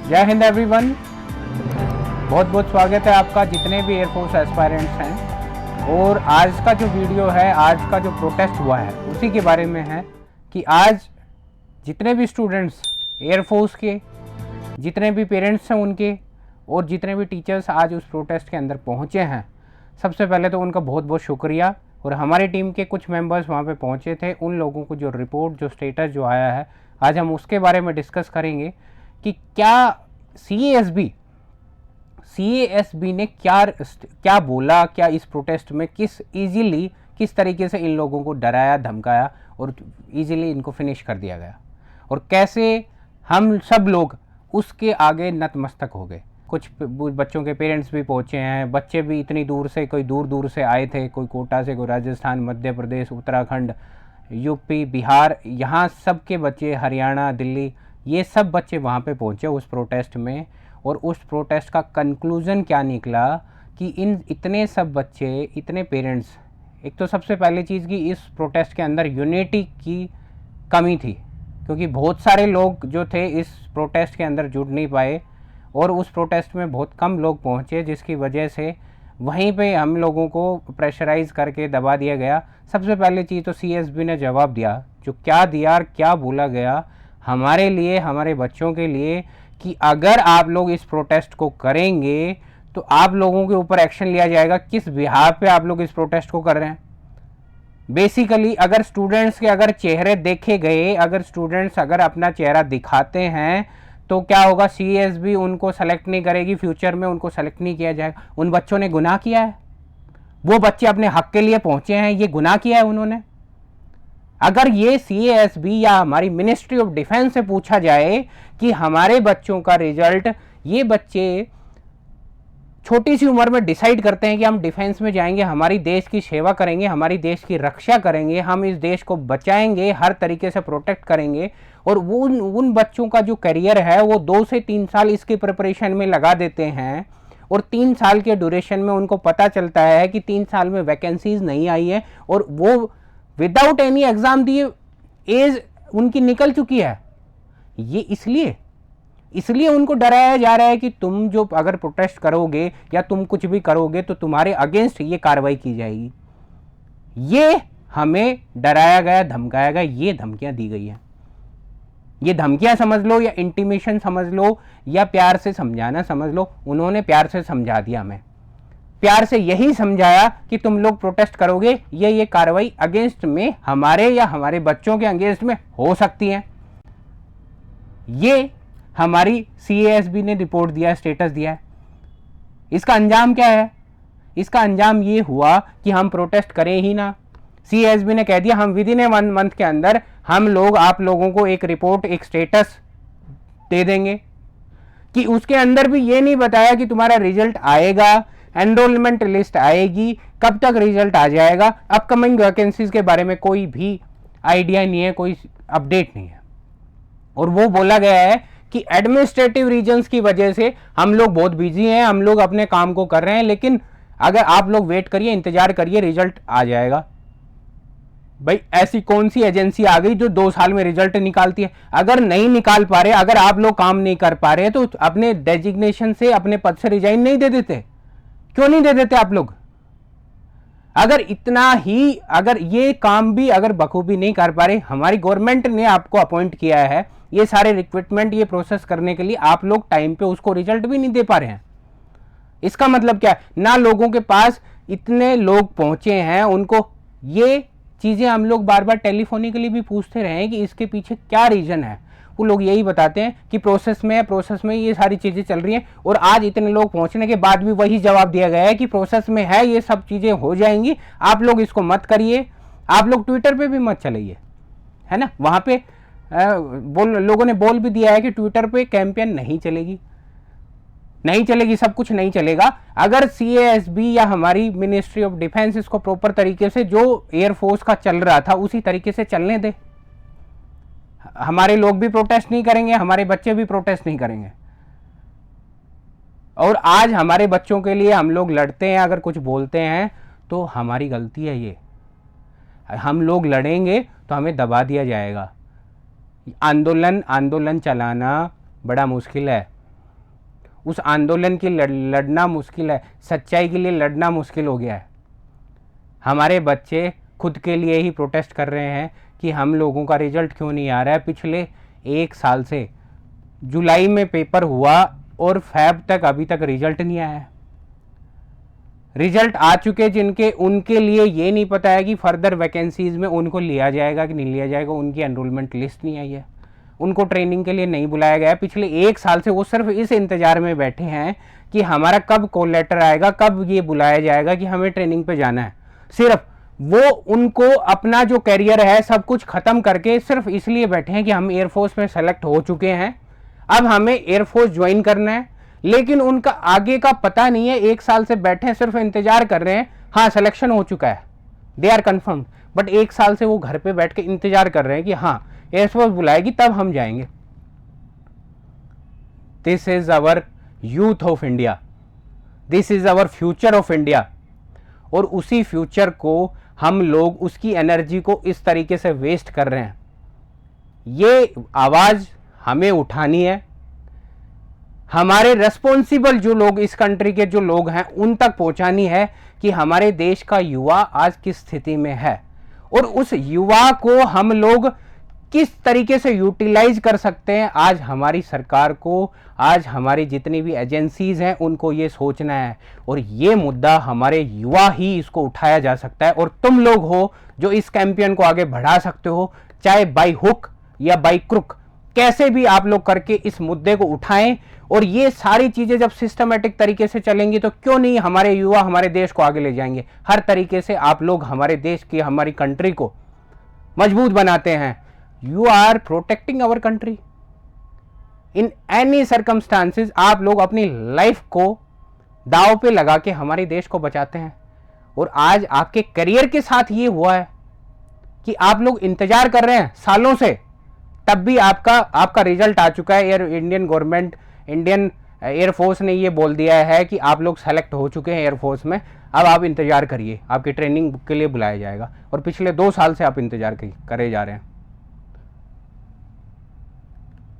जय हिंद एवरीवन। बहुत बहुत स्वागत है आपका, जितने भी एयरफोर्स एस्पायरेंट्स हैं। और आज का जो वीडियो है, आज का जो प्रोटेस्ट हुआ है उसी के बारे में है कि आज जितने भी स्टूडेंट्स एयरफोर्स के, जितने भी पेरेंट्स हैं उनके, और जितने भी टीचर्स आज उस प्रोटेस्ट के अंदर पहुंचे हैं, सबसे पहले तो उनका बहुत बहुत शुक्रिया। और हमारी टीम के कुछ मेंबर्स वहां पे पहुंचे थे, उन लोगों को जो रिपोर्ट, जो स्टेटस जो आया है, आज हम उसके बारे में डिस्कस करेंगे कि क्या सीएएसबी ने क्या बोला, क्या इस प्रोटेस्ट में किस तरीके से इन लोगों को डराया, धमकाया और इजीली इनको फिनिश कर दिया गया, और कैसे हम सब लोग उसके आगे नतमस्तक हो गए। कुछ बच्चों के पेरेंट्स भी पहुंचे हैं, बच्चे भी इतनी दूर से, कोई दूर दूर से आए थे, कोई कोटा से, कोई राजस्थान, मध्य प्रदेश, उत्तराखंड, यूपी, बिहार, यहाँ सब के बच्चे, हरियाणा, दिल्ली, ये सब बच्चे वहाँ पे पहुँचे उस प्रोटेस्ट में। और उस प्रोटेस्ट का कंक्लूज़न क्या निकला कि इतने सब बच्चे, इतने पेरेंट्स, एक तो सबसे पहली चीज़ कि इस प्रोटेस्ट के अंदर यूनिटी की कमी थी, क्योंकि बहुत सारे लोग जो थे इस प्रोटेस्ट के अंदर जुड़ नहीं पाए और उस प्रोटेस्ट में बहुत कम लोग पहुँचे, जिसकी वजह से वहीं पे हम लोगों को प्रेशराइज करके दबा दिया गया। सबसे पहली चीज़ तो सीएसबी ने जवाब दिया, जो क्या दिया और क्या बोला गया हमारे लिए, हमारे बच्चों के लिए, कि अगर आप लोग इस प्रोटेस्ट को करेंगे तो आप लोगों के ऊपर एक्शन लिया जाएगा। किस बिहाफ पे आप लोग इस प्रोटेस्ट को कर रहे हैं? बेसिकली अगर स्टूडेंट्स के अगर चेहरे देखे गए, अगर स्टूडेंट्स अगर अपना चेहरा दिखाते हैं तो क्या होगा? सीएसबी उनको सेलेक्ट नहीं करेगी, फ्यूचर में उनको सेलेक्ट नहीं किया जाएगा। उन बच्चों ने गुनाह किया है, वो बच्चे अपने हक के लिए पहुंचे हैं, ये गुनाह किया है उन्होंने। अगर ये सीएसबी या हमारी मिनिस्ट्री ऑफ डिफेंस से पूछा जाए कि हमारे बच्चों का रिजल्ट, ये बच्चे छोटी सी उम्र में डिसाइड करते हैं कि हम डिफेंस में जाएंगे, हमारी देश की सेवा करेंगे, हमारी देश की रक्षा करेंगे, हम इस देश को बचाएंगे, हर तरीके से प्रोटेक्ट करेंगे, और वो उन बच्चों का जो करियर है वो 2 से 3 साल इसके प्रिपरेशन में लगा देते हैं, और 3 साल के ड्यूरेशन में उनको पता चलता है कि 3 साल में वैकेंसीज नहीं आई है, और वो विदाउट एनी एग्जाम दिए एज उनकी निकल चुकी है। ये इसलिए उनको डराया जा रहा है कि तुम जो अगर प्रोटेस्ट करोगे या तुम कुछ भी करोगे तो तुम्हारे अगेंस्ट ये कार्रवाई की जाएगी। ये हमें डराया गया, धमकाया गया, ये धमकियां दी गई हैं। ये धमकियां समझ लो या इंटीमेशन समझ लो या प्यार से समझाना समझ लो, उन्होंने प्यार से समझा दिया हमें, प्यार से यही समझाया कि तुम लोग प्रोटेस्ट करोगे, ये कार्रवाई अगेंस्ट में, हमारे या हमारे बच्चों के अगेंस्ट में हो सकती है। ये हमारी सीएसबी ने रिपोर्ट दिया, स्टेटस दिया है। इसका अंजाम क्या है? इसका अंजाम ये हुआ कि हम प्रोटेस्ट करें ही ना। सीएसबी ने कह दिया हम विद इन ए 1 मंथ के अंदर हम लोग आप लोगों को एक रिपोर्ट, एक स्टेटस दे देंगे, कि उसके अंदर भी ये नहीं बताया कि तुम्हारा रिजल्ट आएगा, एनरोलमेंट लिस्ट आएगी, कब तक रिजल्ट आ जाएगा, अपकमिंग वैकेंसीज के बारे में कोई भी आइडिया नहीं है, कोई अपडेट नहीं है। और वो बोला गया है कि एडमिनिस्ट्रेटिव रीजंस की वजह से हम लोग बहुत बिजी हैं, हम लोग अपने काम को कर रहे हैं, लेकिन अगर आप लोग वेट करिए, इंतजार करिए, रिजल्ट आ जाएगा। भाई ऐसी कौन सी एजेंसी आ गई जो 2 साल में रिजल्ट निकालती है? अगर नहीं निकाल पा रहे, अगर आप लोग काम नहीं कर पा रहे तो अपने डेजिग्नेशन से, अपने पद से रिजाइन नहीं दे देते? क्यों नहीं दे देते आप लोग? अगर इतना ही, अगर ये काम भी अगर बखूबी नहीं कर पा रहे, हमारी गवर्नमेंट ने आपको अपॉइंट किया है ये सारे रिक्रूटमेंट, ये प्रोसेस करने के लिए, आप लोग टाइम पे उसको रिजल्ट भी नहीं दे पा रहे हैं। इसका मतलब क्या है? ना लोगों के पास इतने लोग पहुंचे हैं, उनको ये चीजें हम लोग बार बार टेलीफोनिकली भी पूछते रहे कि इसके पीछे क्या रीजन है। वो लोग यही बताते हैं कि प्रोसेस में है, प्रोसेस में ये सारी चीजें चल रही हैं, और आज इतने लोग पहुंचने के बाद भी वही जवाब दिया गया है कि प्रोसेस में है, ये सब चीजें हो जाएंगी, आप लोग इसको मत करिए। आप लोग ट्विटर पे भी मत चलाइए, है ना? वहां पे लोगों ने बोल भी दिया है कि ट्विटर पे कैंपेन नहीं चलेगी, नहीं चलेगी, सब कुछ नहीं चलेगा। अगर सीएसबी या हमारी मिनिस्ट्री ऑफ डिफेंस इसको प्रॉपर तरीके से, जो एयरफोर्स का चल रहा था उसी तरीके से चलने दे, हमारे लोग भी प्रोटेस्ट नहीं करेंगे, हमारे बच्चे भी प्रोटेस्ट नहीं करेंगे। और आज हमारे बच्चों के लिए हम लोग लड़ते हैं, अगर कुछ बोलते हैं तो हमारी गलती है। ये हम लोग लड़ेंगे तो हमें दबा दिया जाएगा। आंदोलन चलाना बड़ा मुश्किल है, उस आंदोलन की लड़ना मुश्किल है, सच्चाई के लिए लड़ना मुश्किल हो गया है। हमारे बच्चे खुद के लिए ही प्रोटेस्ट कर रहे हैं कि हम लोगों का रिजल्ट क्यों नहीं आ रहा है। पिछले 1 साल से जुलाई में पेपर हुआ और फैब तक अभी तक रिजल्ट नहीं आया है। रिजल्ट आ चुके जिनके, उनके लिए ये नहीं पता है कि फर्दर वैकेंसीज में उनको लिया जाएगा कि नहीं लिया जाएगा। उनकी एनरोलमेंट लिस्ट नहीं आई है, उनको ट्रेनिंग के लिए नहीं बुलाया गया है। पिछले 1 साल से वो सिर्फ इस इंतजार में बैठे हैं कि हमारा कब कॉल लेटर आएगा, कब ये बुलाया जाएगा कि हमें ट्रेनिंग पे जाना है। सिर्फ वो उनको अपना जो करियर है सब कुछ खत्म करके सिर्फ इसलिए बैठे हैं कि हम एयरफोर्स में सेलेक्ट हो चुके हैं, अब हमें एयरफोर्स ज्वाइन करना है। लेकिन उनका आगे का पता नहीं है। 1 साल से बैठे हैं, सिर्फ इंतजार कर रहे हैं। हाँ, सिलेक्शन हो चुका है, दे आर कन्फर्म, बट 1 साल से वो घर पे बैठ के इंतजार कर रहे हैं कि हाँ एयरफोर्स बुलाएगी तब हम जाएंगे। This is our youth of India, this is our future of India. और उसी फ्यूचर को हम लोग, उसकी एनर्जी को इस तरीके से वेस्ट कर रहे हैं। ये आवाज हमें उठानी है। हमारे रेस्पॉन्सिबल जो लोग इस कंट्री के जो लोग हैं उन तक पहुंचानी है कि हमारे देश का युवा आज किस स्थिति में है और उस युवा को हम लोग किस तरीके से यूटिलाइज कर सकते हैं। आज हमारी सरकार को, आज हमारी जितनी भी एजेंसीज हैं उनको ये सोचना है और ये मुद्दा हमारे युवा ही इसको उठाया जा सकता है। और तुम लोग हो जो इस कैंपेन को आगे बढ़ा सकते हो, चाहे बाय हुक या बाय क्रुक, कैसे भी आप लोग करके इस मुद्दे को उठाएं। और ये सारी चीजें जब सिस्टमेटिक तरीके से चलेंगी तो क्यों नहीं हमारे युवा हमारे देश को आगे ले जाएंगे। हर तरीके से आप लोग हमारे देश की, हमारी कंट्री को मजबूत बनाते हैं। You are protecting our country in any circumstances. आप लोग अपनी लाइफ को दांव पे लगा के हमारे देश को बचाते हैं। और आज आपके करियर के साथ ये हुआ है कि आप लोग इंतजार कर रहे हैं सालों से, तब भी आपका रिजल्ट आ चुका है। इंडियन गवर्नमेंट, इंडियन एयरफोर्स ने ये बोल दिया है कि आप लोग सेलेक्ट हो चुके हैं एयरफोर्स में, अब आप इंतजार करिए, आपकी ट्रेनिंग के लिए बुलाया जाएगा। और पिछले 2 साल से आप इंतजार करे जा रहे हैं।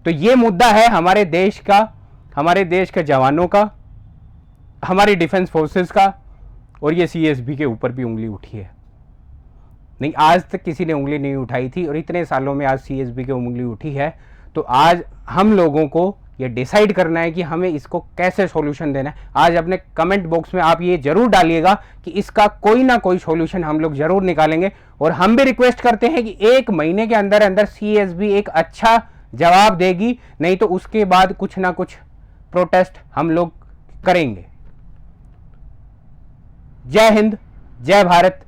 तो ये मुद्दा है हमारे देश का, हमारे देश के जवानों का, हमारी डिफेंस फोर्सेस का। और ये सीएसबी के ऊपर भी उंगली उठी है। नहीं, आज तक किसी ने उंगली नहीं उठाई थी और इतने सालों में आज सीएसबी की उंगली उठी है। तो आज हम लोगों को ये डिसाइड करना है कि हमें इसको कैसे सॉल्यूशन देना है। आज अपने कमेंट बॉक्स में आप ये जरूर डालिएगा कि इसका कोई ना कोई सॉल्यूशन हम लोग जरूर निकालेंगे। और हम भी रिक्वेस्ट करते हैं कि 1 महीने के अंदर अंदर सीएसबी एक अच्छा जवाब देगी, नहीं तो उसके बाद कुछ ना कुछ प्रोटेस्ट हम लोग करेंगे। जय हिंद, जय भारत,